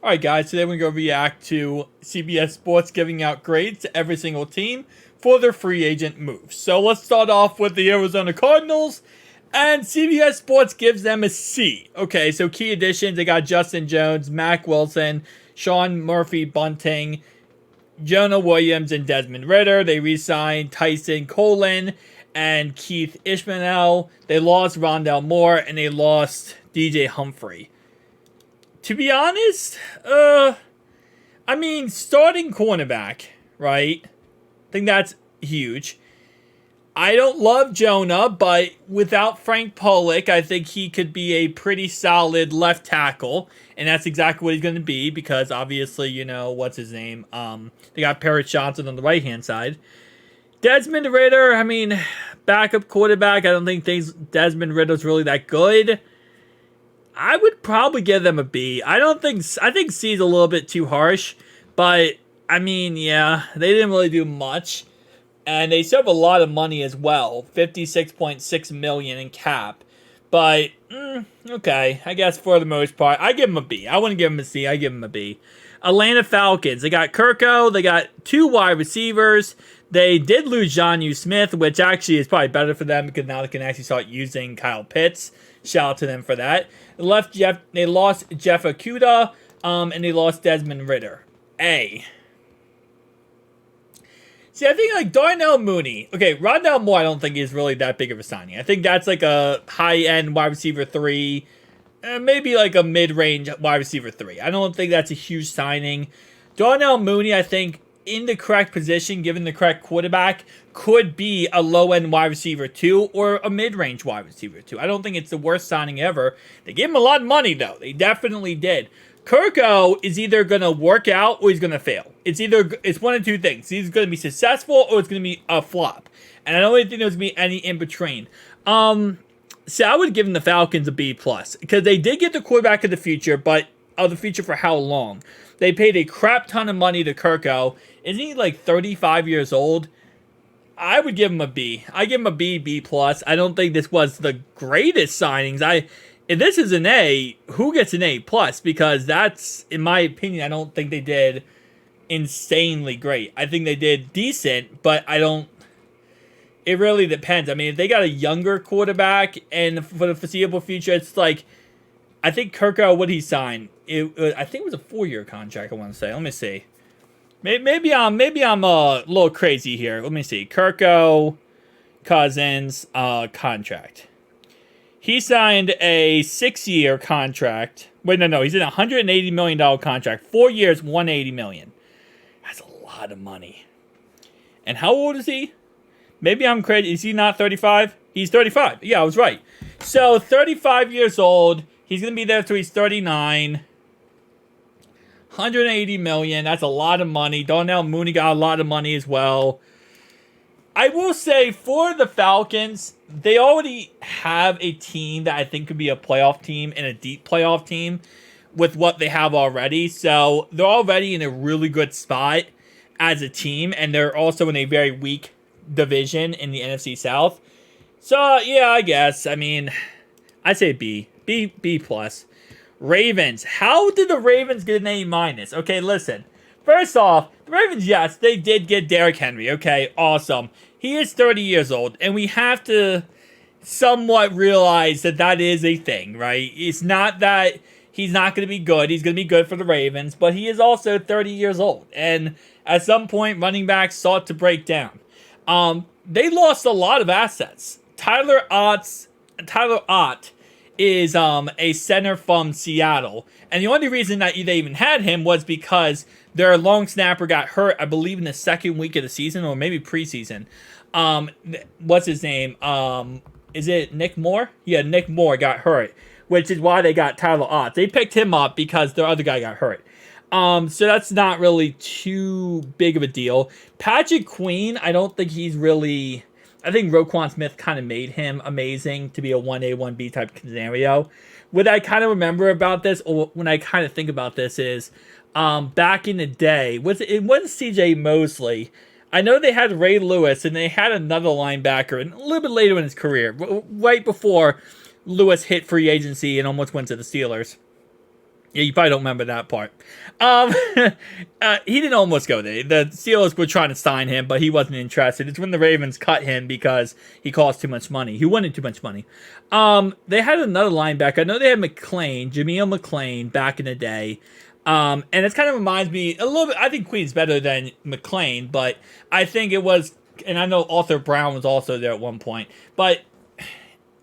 Alright guys, today we're going to react to CBS Sports giving out grades to every single team for their free agent moves. So let's start off with the Arizona Cardinals, and CBS Sports gives them a C. Okay, so key additions, they got Justin Jones, Mac Wilson, Sean Murphy Bunting, Jonah Williams, and Desmond Ritter. They re-signed Tyson Colin and Keith Ishmael. They lost Rondell Moore, and they lost DJ Humphrey. To be honest, starting cornerback, right? I think that's huge. I don't love Jonah, but without Frank Pollock, I think he could be a pretty solid left tackle, and that's exactly what he's going to be because obviously, you know, what's his name? They got Parrott Johnson on the right-hand side. Desmond Ritter, backup quarterback. I don't think Desmond Ritter's really that good. I would probably give them a B. I think C is a little bit too harsh, but yeah, they didn't really do much, and they still have a lot of money as well, 56.6 million in cap. But okay, I guess for the most part, I give them a B. I wouldn't give them a C. I give them a B. Atlanta Falcons. They got Kirko. They got two wide receivers. They did lose Jonnu Smith, which actually is probably better for them because now they can actually start using Kyle Pitts. Shout out to them for that. They lost Jeff Okudah, and they lost Desmond Ritter. A. See, I think like Darnell Mooney. Okay, Rondell Moore I don't think is really that big of a signing. I think that's like a high-end wide receiver 3, maybe like a mid-range wide receiver 3. I don't think that's a huge signing. Darnell Mooney, I think, in the correct position, given the correct quarterback, could be a low-end wide receiver 2 or a mid-range wide receiver 2. I don't think it's the worst signing ever. They gave him a lot of money, though. They definitely did. Kirko is either going to work out or he's going to fail. It's one of two things. He's going to be successful or it's going to be a flop. And I don't really think there's going to be any in between. So I would give them the Falcons a B+. Because they did get the quarterback of the future, but of the future for how long? They paid a crap ton of money to Kirko. Isn't he like 35 years old? I would give him a B. I give him a B, B+. I don't think this was the greatest signings. If this is an A, who gets an A+? Because that's, in my opinion, I don't think they did insanely great. I think they did decent, but it really depends. If they got a younger quarterback and for the foreseeable future, it's like, I think Kirko, what he signed, I think it was a 4-year contract, I want to say. Let me see. Maybe I'm a little crazy here. Let me see. Kirko Cousins contract. He signed a 6-year contract. Wait, no. He's in a $180 million contract. 4 years, $180 million. That's a lot of money. And how old is he? Maybe I'm crazy. Is he not 35? He's 35. Yeah, I was right. So, 35 years old. He's going to be there until he's 39. $180 million. That's a lot of money. Darnell Mooney got a lot of money as well. I will say, for the Falcons, they already have a team that I think could be a playoff team and a deep playoff team with what they have already. So, they're already in a really good spot as a team, and they're also in a very weak division in the NFC South. So, yeah, I guess. I'd say B. B+. Ravens. How did the Ravens get an A-? Okay, listen. First off, the Ravens, yes, they did get Derrick Henry. Okay, awesome. He is 30 years old, and we have to somewhat realize that that is a thing, right? It's not that he's not going to be good. He's going to be good for the Ravens, but he is also 30 years old. And at some point, running backs sought to break down. They lost a lot of assets. Tyler Ott is a center from Seattle. And the only reason that they even had him was because their long snapper got hurt, I believe, in the second week of the season, or maybe preseason. What's his name? Is it Nick Moore? Yeah, Nick Moore got hurt, which is why they got Tyler Ott. They picked him up because their other guy got hurt. So that's not really too big of a deal. Patrick Queen, I don't think he's really... I think Roquan Smith kind of made him amazing to be a 1A, 1B type scenario. What I kind of remember about this, or when I kind of think about this, is back in the day, it wasn't CJ Mosley. I know they had Ray Lewis, and they had another linebacker, and a little bit later in his career, right before Lewis hit free agency and almost went to the Steelers. Yeah, you probably don't remember that part. Um, he didn't almost go there. The Steelers were trying to sign him, but he wasn't interested. It's when the Ravens cut him because he cost too much money. He wanted too much money. They had another linebacker. I know they had Jameel McLean, back in the day. And it kind of reminds me a little bit. I think Queen's better than McLean, but I think it was, and I know Arthur Brown was also there at one point. But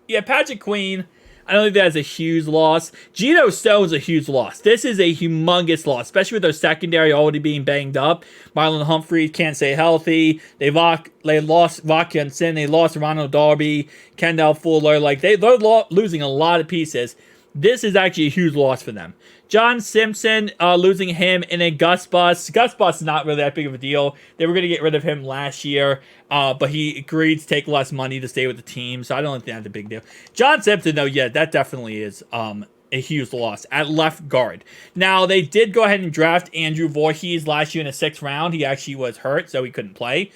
yeah, Patrick Queen, I don't think that's a huge loss. Geno Stone's a huge loss. This is a humongous loss, especially with their secondary already being banged up. Marlon Humphrey can't stay healthy. They lost Rock Johnson. They lost Ronald Darby, Kendall Fuller. Like they're losing a lot of pieces. This is actually a huge loss for them. John Simpson, losing him, and then Gus Bus. Gus Bus is not really that big of a deal. They were going to get rid of him last year, but he agreed to take less money to stay with the team, so I don't think that's a big deal. John Simpson, though, yeah, that definitely is a huge loss at left guard. Now, they did go ahead and draft Andrew Voorhees last year in the 6th round. He actually was hurt, so he couldn't play.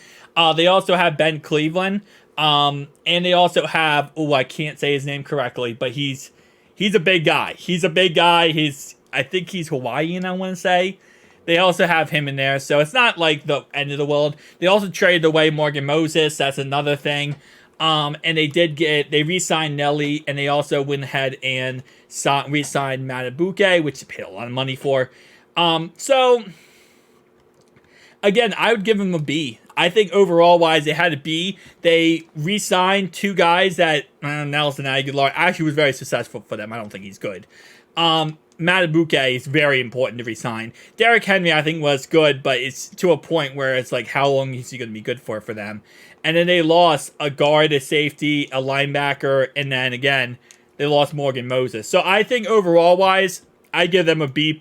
They also have Ben Cleveland, and they also have, I can't say his name correctly, but he's a big guy. I think he's Hawaiian, I want to say. They also have him in there, so it's not like the end of the world. They also traded away Morgan Moses. That's another thing. And they re-signed Nelly, and they also went ahead and re-signed Matabuke, which they paid a lot of money for. So, again, I would give them a B. I think overall-wise, they had a B. They re-signed 2 guys that Nelson Aguilar actually was very successful for them. I don't think he's good. Matabuke is very important to resign. Derrick Henry, I think, was good, but it's to a point where it's like, how long is he going to be good for them? And then they lost a guard, a safety, a linebacker, and then, again, they lost Morgan Moses. So I think overall-wise, I give them a B+.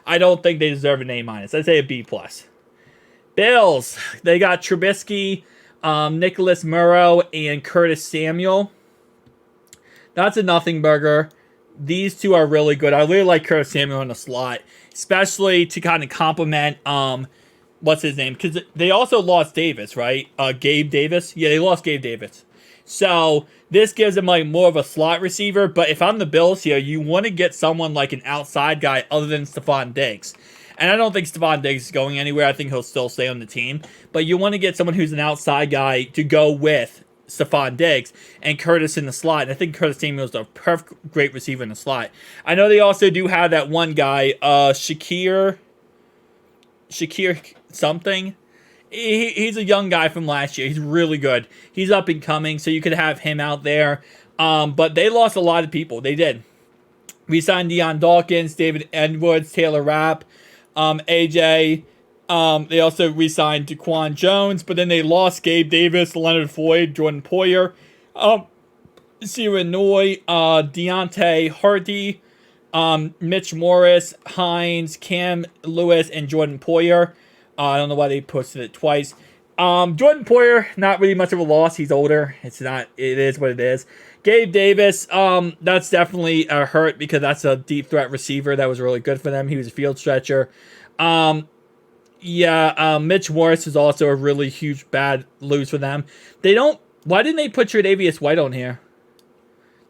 I don't think they deserve an A-. I'd say a B+. Bills, they got Trubisky, Nicholas Murrow, and Curtis Samuel. That's a nothing burger. These 2 are really good. I really like Curtis Samuel in the slot, especially to kind of complement, what's his name? Because they also lost Davis, right? Gabe Davis? Yeah, they lost Gabe Davis. So this gives them like more of a slot receiver. But if I'm the Bills here, you want to get someone like an outside guy other than Stephon Diggs. And I don't think Stephon Diggs is going anywhere. I think he'll still stay on the team. But you want to get someone who's an outside guy to go with Stephon Diggs and Curtis in the slot. And I think Curtis Samuel is a perfect, great receiver in the slot. I know they also do have that one guy, Shakir something. He's a young guy from last year. He's really good. He's up and coming, so you could have him out there. But they lost a lot of people. They did. We signed Deion Dawkins, David Edwards, Taylor Rapp, AJ. They also re-signed Daquan Jones, but then they lost Gabe Davis, Leonard Floyd, Jordan Poyer, Sierra Noy, Deontay Hardy, Mitch Morris, Hines, Cam Lewis, and Jordan Poyer. I don't know why they posted it twice. Jordan Poyer, not really much of a loss. He's older. It is what it is. Gabe Davis, that's definitely a hurt because that's a deep threat receiver that was really good for them. He was a field stretcher. Mitch Morris is also a really huge bad lose for them. Why didn't they put Tre'Davious White on here?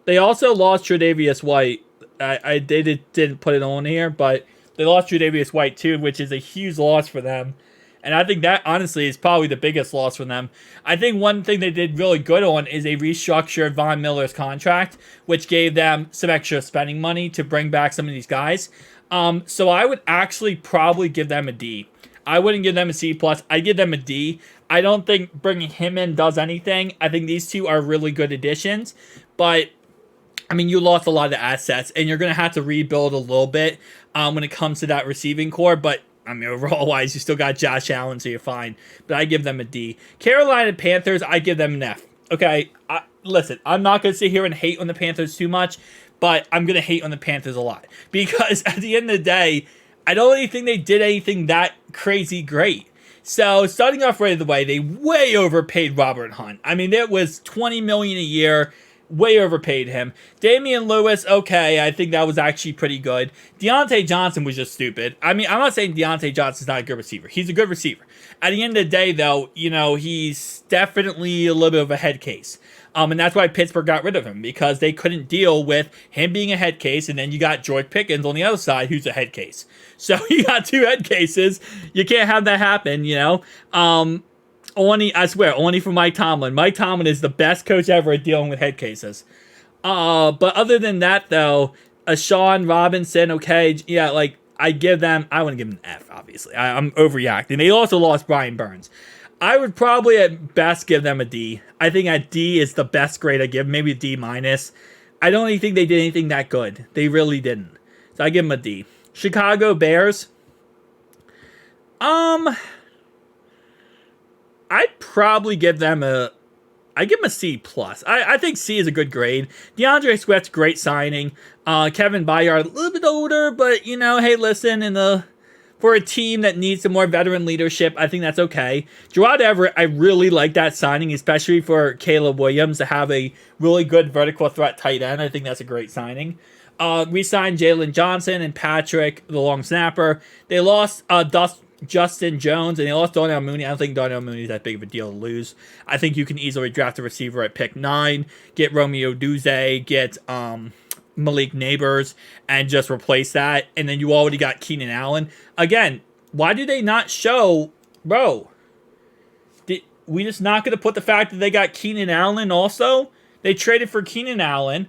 They also lost Tre'Davious White. They didn't put it on here, but they lost Tre'Davious White too, which is a huge loss for them. And I think that, honestly, is probably the biggest loss for them. I think one thing they did really good on is they restructured Von Miller's contract, which gave them some extra spending money to bring back some of these guys. So I would actually probably give them a D. I wouldn't give them a C+. I'd give them a D. I don't think bringing him in does anything. I think these 2 are really good additions. But, I mean, you lost a lot of the assets, and you're going to have to rebuild a little bit when it comes to that receiving core. But, I mean, overall-wise, you still got Josh Allen, so you're fine. But I give them a D. Carolina Panthers, I give them an F. Okay, listen, I'm not going to sit here and hate on the Panthers too much, but I'm going to hate on the Panthers a lot. Because at the end of the day, I don't really think they did anything that crazy great. So, starting off right away, they way overpaid Robert Hunt. I mean, it was $20 million a year. Way overpaid him. Damian Lewis, okay, I think that was actually pretty good. Deontay Johnson was just stupid. I mean, I'm not saying Deontay Johnson's not a good receiver. He's a good receiver. At the end of the day, though, he's definitely a little bit of a head case. And that's why Pittsburgh got rid of him, because they couldn't deal with him being a head case, and then you got George Pickens on the other side, who's a head case. So you got two head cases. You can't have that happen, you know? I swear, only for Mike Tomlin. Mike Tomlin is the best coach ever at dealing with head cases. But other than that, though, Sean Robinson, okay, yeah, like, I wouldn't give them an F, obviously. I'm overreacting. They also lost Brian Burns. I would probably at best give them a D. I think a D is the best grade I give, maybe a D minus. I don't even think they did anything that good. They really didn't. So I give them a D. Chicago Bears. I'd probably give them a C plus. I think C is a good grade. DeAndre Swift's great signing. Kevin Byard, a little bit older, but you know, hey, listen, for a team that needs some more veteran leadership, I think that's okay. Gerard Everett, I really like that signing, especially for Caleb Williams to have a really good vertical threat tight end. I think that's a great signing. We signed Jalen Johnson and Patrick, the long snapper. They lost Justin Jones, and they lost Darnell Mooney. I don't think Darnell Mooney is that big of a deal to lose. I think you can easily draft a receiver at pick 9, get Romeo Duze, get Malik Neighbors, and just replace that. And then you already got Keenan Allen. Again, why do they not show, bro? We just not going to put the fact that they got Keenan Allen also? They traded for Keenan Allen.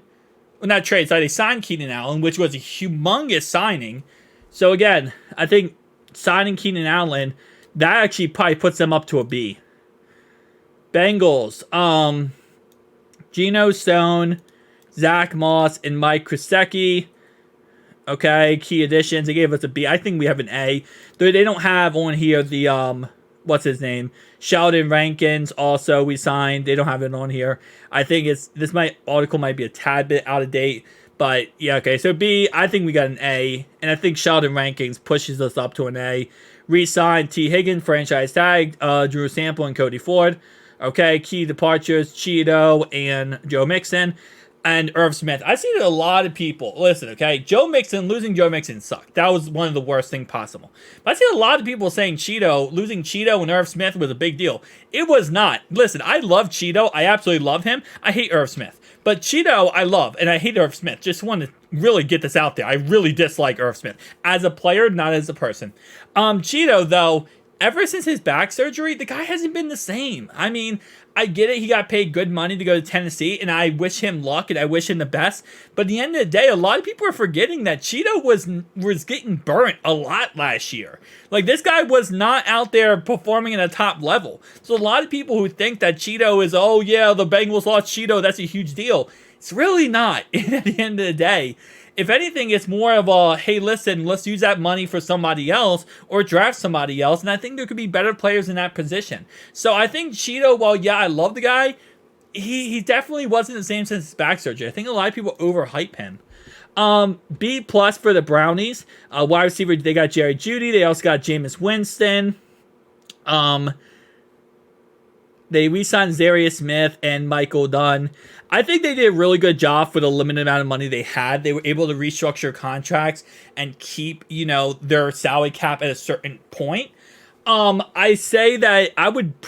Well, not trade, sorry, they signed Keenan Allen, which was a humongous signing. So again, I think signing Keenan Allen, that actually probably puts them up to a B. Bengals, Geno Stone, Zach Moss, and Mike Krzyzewski. Okay, key additions. They gave us a B. I think we have an A. They don't have on here the, what's his name? Sheldon Rankins also we signed. They don't have it on here. I think article might be a tad bit out of date. But, yeah, okay. So, B, I think we got an A. And I think Sheldon Rankins pushes us up to an A. Re-signed T. Higgins, franchise tag, Drew Sample and Cody Ford. Okay, key departures, Cheeto and Joe Mixon. And Irv Smith. I've seen a lot of people. Listen, okay? Losing Joe Mixon sucked. That was one of the worst things possible. But I've seen a lot of people saying losing Cheeto and Irv Smith was a big deal. It was not. Listen, I love Cheeto. I absolutely love him. I hate Irv Smith. But Cheeto, I love, and I hate Irv Smith. Just want to really get this out there. I really dislike Irv Smith. As a player, not as a person. Cheeto, though, ever since his back surgery, the guy hasn't been the same. I mean, I get it. He got paid good money to go to Tennessee, and I wish him luck, and I wish him the best. But at the end of the day, a lot of people are forgetting that Cheeto was getting burnt a lot last year. Like, this guy was not out there performing at a top level. So a lot of people who think that Cheeto is, oh, yeah, the Bengals lost Cheeto, that's a huge deal. It's really not. At the end of the day, if anything, it's more of a, hey, listen, let's use that money for somebody else or draft somebody else. And I think there could be better players in that position. So I think Cheeto, while, yeah, I love the guy, he definitely wasn't the same since his back surgery. I think a lot of people overhype him. B plus for the Brownies. Wide receiver, they got Jerry Jeudy. They also got Jameis Winston. They re-signed Zarius Smith and Michael Dunn. I think they did a really good job for the limited amount of money they had. They were able to restructure contracts and keep, their salary cap at a certain point. I say that I wouldn't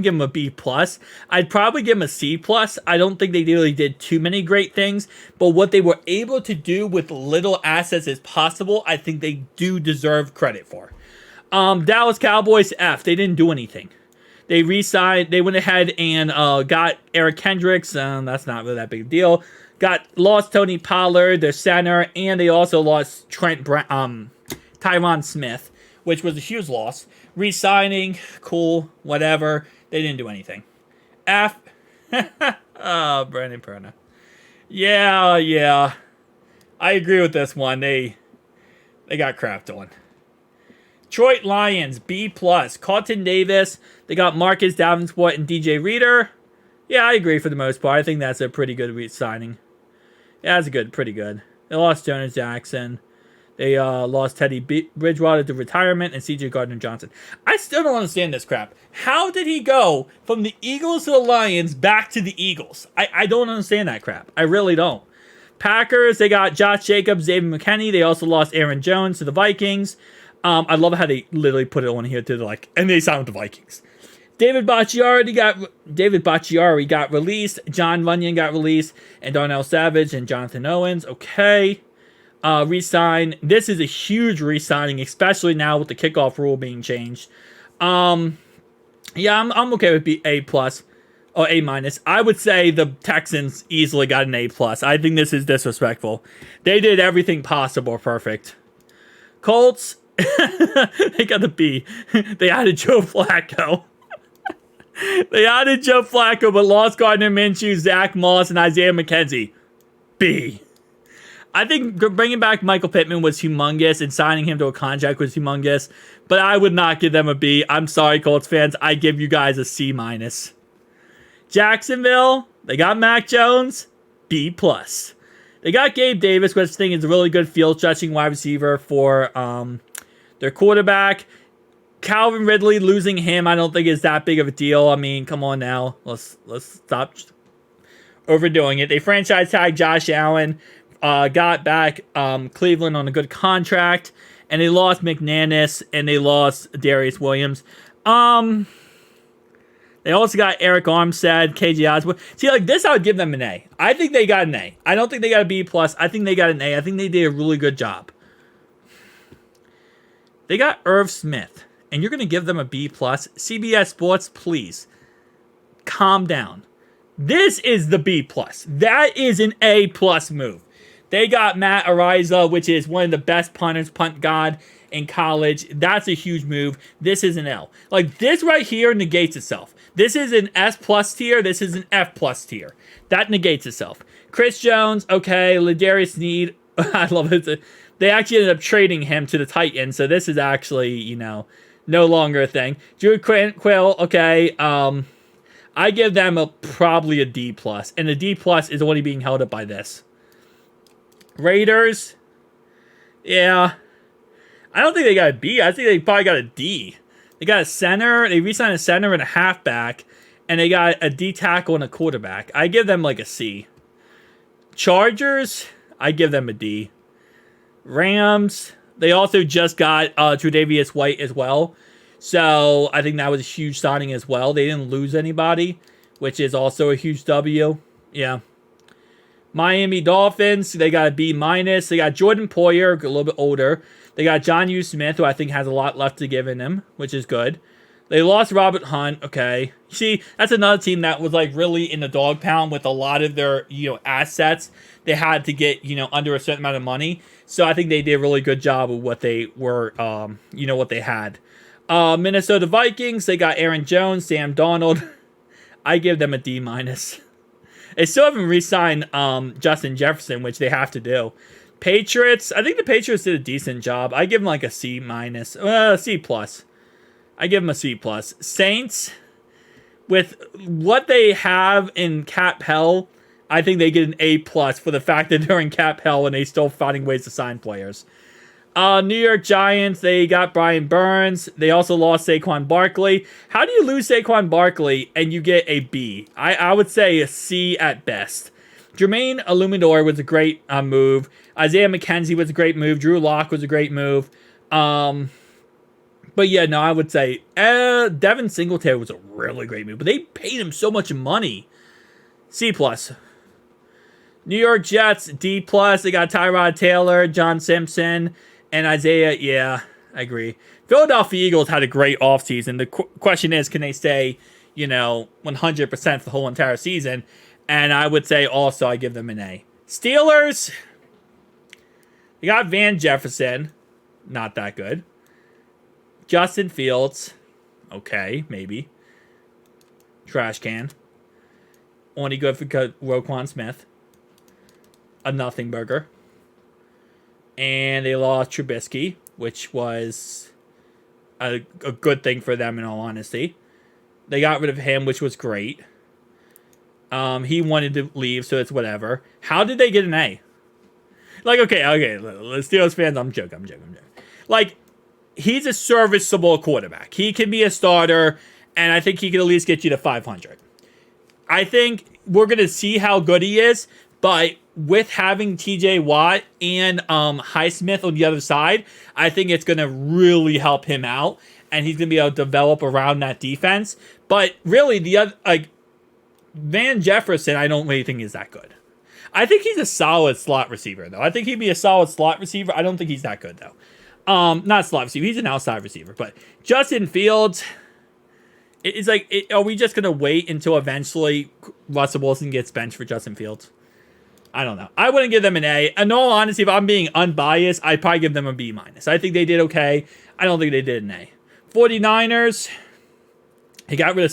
give them a B plus. I'd probably give them a C plus. I don't think they really did too many great things, but what they were able to do with little assets as possible, I think they do deserve credit for. Dallas Cowboys, F. They didn't do anything. They re-signed. They went ahead and got Eric Kendricks. That's not really that big a deal. Lost Tony Pollard, their center, and they also lost Tyron Smith, which was a huge loss. Re-signing, cool, whatever. They didn't do anything. F. Brandon Perna. Yeah. I agree with this one. They got crapped on. Detroit Lions, B+. Carlton Davis. They got Marcus Davenport and DJ Reader. Yeah, I agree for the most part. I think that's a pretty good signing. Yeah, that's pretty good. They lost Jonas Jackson. They lost Teddy Bridgewater to retirement and CJ Gardner-Johnson. I still don't understand this crap. How did he go from the Eagles to the Lions back to the Eagles? I don't understand that crap. I really don't. Packers, they got Josh Jacobs, David McKinney. They also lost Aaron Jones to the Vikings. I love how they literally put it on here and they signed with the Vikings. David Bakhtiari got released. John Runyon got released, and Darnell Savage and Jonathan Owens. Okay. Resign. This is a huge re-signing, especially now with the kickoff rule being changed. Yeah, I'm okay with A plus or A minus. I would say the Texans easily got an A plus. I think this is disrespectful. They did everything possible perfect. Colts, they got the B. They added Joe Flacco. They added Joe Flacco, but lost Gardner Minshew, Zach Moss, and Isaiah McKenzie. B. I think bringing back Michael Pittman was humongous, and signing him to a contract was humongous, but I would not give them a B. I'm sorry, Colts fans. I give you guys a C minus. Jacksonville, they got Mac Jones, B plus. They got Gabe Davis, which I think is a really good field stretching wide receiver for their quarterback. Calvin Ridley, losing him, I don't think is that big of a deal. I mean, come on now. Let's stop overdoing it. They franchise tagged Josh Allen, got back Cleveland on a good contract, and they lost McManus, and they lost Darius Williams. They also got Eric Armstead, KJ Osborne. See, like this, I would give them an A. I think they got an A. I don't think they got a B plus. I think they got an A. I think they did a really good job. They got Irv Smith, and you're going to give them a B plus. CBS Sports, please calm down. This is the B plus. That is an A plus move. They got Matt Ariza, which is one of the best punters, punt god in college. That's a huge move. This is an L. Like this right here negates itself. This is an S plus tier. This is an F plus tier. That negates itself. Chris Jones, okay. Ladarius Need, I love it. They actually ended up trading him to the Titans, so this is actually, no longer a thing. Drew Quill, okay. I give them probably a D plus, and the D plus is only being held up by this. Raiders, yeah. I don't think they got a B. I think they probably got a D. They got a center. They re-signed a center and a halfback, and they got a D tackle and a quarterback. I give them like a C. Chargers, I give them a D. Rams, they also just got Tre'Davious White as well. So I think that was a huge signing as well. They didn't lose anybody, which is also a huge W. Yeah. Miami Dolphins, they got a B minus. They got Jordan Poyer, a little bit older. They got John U. Smith, who I think has a lot left to give in him, which is good. They lost Robert Hunt. Okay. See, that's another team that was like really in the dog pound with a lot of their, assets. They had to get, under a certain amount of money. So I think they did a really good job of what they were, what they had. Minnesota Vikings, they got Aaron Jones, Sam Donald. I give them a D minus. They still haven't re-signed Justin Jefferson, which they have to do. Patriots, I think the Patriots did a decent job. I give them like a C minus, C plus. I give them a C plus. Saints, with what they have in cap hell, I think they get an A plus for the fact that they're in cap hell and they still finding ways to sign players. New York Giants, they got Brian Burns. They also lost Saquon Barkley. How do you lose Saquon Barkley and you get a B? I would say a C at best. Jermaine Illuminor was a great move. Isaiah McKenzie was a great move. Drew Lock was a great move. But yeah, no, I would say Devin Singletary was a really great move. But they paid him so much money. C plus. New York Jets, D plus. They got Tyrod Taylor, John Simpson, and Isaiah. Yeah, I agree. Philadelphia Eagles had a great offseason. The question is, can they stay, 100% for the whole entire season? And I would say also I give them an A. Steelers, they got Van Jefferson. Not that good. Justin Fields. Okay, maybe. Trash can. Only good for Roquan Smith. A nothing burger. And they lost Trubisky, which was a good thing for them in all honesty. They got rid of him, which was great. He wanted to leave, so it's whatever. How did they get an A? Like, okay, Steelers fans, I'm joking. Like, he's a serviceable quarterback. He can be a starter, and I think he can at least get you to 500. I think we're going to see how good he is, but with having TJ Watt and Highsmith on the other side, I think it's going to really help him out. and he's going to be able to develop around that defense. But really, the other, like, Van Jefferson, I don't really think is that good. I think he's a solid slot receiver, though. I think he'd be a solid slot receiver. I don't think he's that good, though. Not slot receiver. He's an outside receiver. But Justin Fields, it's like, are we just going to wait until eventually Russell Wilson gets benched for Justin Fields? I don't know. I wouldn't give them an A. In all honesty, if I'm being unbiased, I'd probably give them a B-. I think they did okay. I don't think they did an A. 49ers, they got rid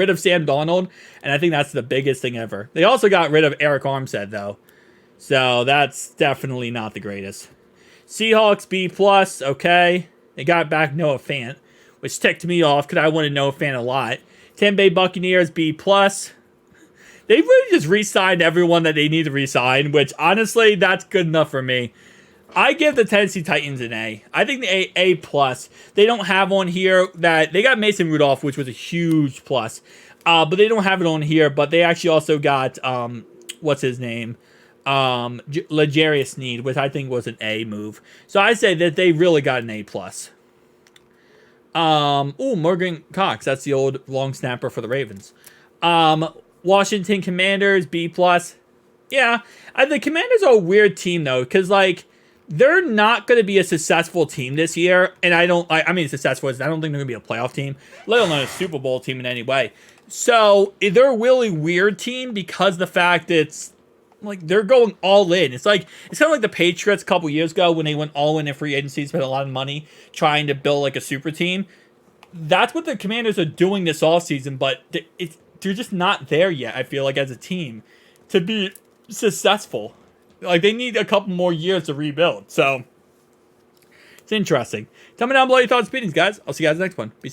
of Sam Darnold, and I think that's the biggest thing ever. They also got rid of Eric Armstead, though. So that's definitely not the greatest. Seahawks, B+, okay. They got back Noah Fant, which ticked me off because I wanted Noah Fant a lot. Tampa Bay Buccaneers, B+. They really just re-signed everyone that they need to re-sign, which, honestly, that's good enough for me. I give the Tennessee Titans an A. I think the A+. They don't have on here that... They got Mason Rudolph, which was a huge plus. But they don't have it on here. But they actually also got... what's his name? L'Jarius Sneed, which I think was an A move. So I say that they really got an A+. Morgan Cox. That's the old long snapper for the Ravens. Washington Commanders, B+. Yeah, the Commanders are a weird team, though, because, like, they're not going to be a successful team this year, and I mean successful, I don't think they're going to be a playoff team, let alone a Super Bowl team in any way. So, they're a really weird team because the fact that it's, like, they're going all in. It's kind of like the Patriots a couple years ago when they went all in free agency, spent a lot of money trying to build, like, a super team. That's what the Commanders are doing this offseason, but they're just not there yet, I feel like, as a team to be successful. Like, they need a couple more years to rebuild. So, it's interesting. Tell me down below your thoughts and opinions, guys. I'll see you guys next one. Peace.